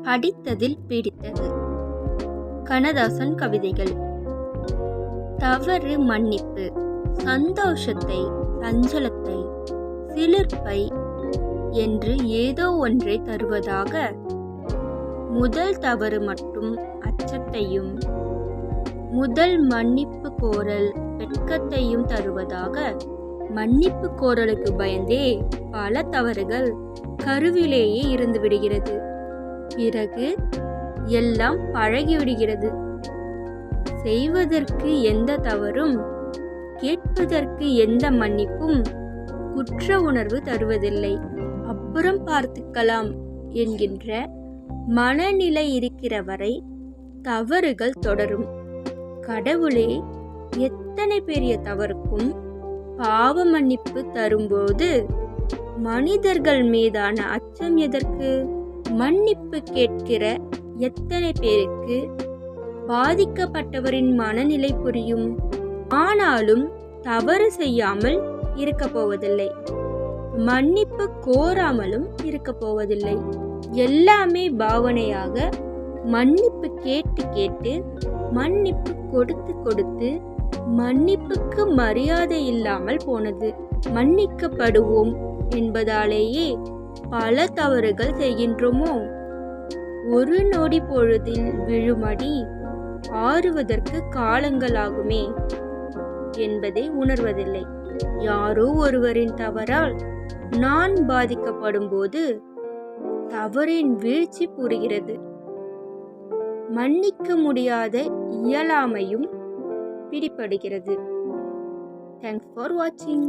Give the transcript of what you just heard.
படித்ததில் பிடித்தது. கண்ணதாசன் கவிதைகள். தவறு மன்னிப்பு சந்தோஷத்தை, சஞ்சலத்தை, சிலிர்ப்பை என்று ஏதோ ஒன்றை தருவதாக, முதல் தவறு மட்டும் அச்சத்தையும், முதல் மன்னிப்பு கோரல் வெட்கத்தையும் தருவதாக, மன்னிப்பு கோரலுக்கு பயந்தே பல தவறுகள் கருவிலேயே இருந்து விடுகிறது. பிறகு எல்லாம் பழகிவிடுகிறது. செய்வதற்கு எந்த தவறும், கேட்பதற்கு எந்த மன்னிப்பும் குற்ற உணர்வு தருவதில்லை. அப்புறம் பார்த்துக்கலாம் என்கின்ற மனநிலை இருக்கிற வரை தவறுகள் தொடரும். கடவுளே எத்தனை பெரிய தவறுக்கும் பாவ மன்னிப்பு தரும்போது மனிதர்கள் மீதான அச்சம் எதற்கு? மன்னிப்பு கேட்கிற எத்தனை பேருக்கு பாதிக்கப்பட்டவரின் மனநிலை புரியும்? ஆனாலும் தவறு செய்யாமல் இருக்க போவதில்லை, மன்னிப்பு கோராமலும் இருக்க போவதில்லை. எல்லாமே பாவனையாக மன்னிப்பு கேட்டு கேட்டு, மன்னிப்பு கொடுத்து கொடுத்து மன்னிப்புக்கு மரியாதை இல்லாமல் போனது. மன்னிக்கப்படுவோம் என்பதாலேயே பல தவறுகள் செய்கின்றோமோ? ஒரு நொடி பொழுதில் விழுமடி ஆறுவதற்கு காலங்களாகுமே என்பதை உணர்வதில்லை. யாரோ ஒருவரின் தவறால் நான் பாதிக்கப்படும் போது தவறின் வீழ்ச்சி புரிகிறது. மன்னிக்க முடியாத இயலாமையும் பிடிபடுகிறது. தேங்க்ஸ் ஃபார் வாட்சிங்.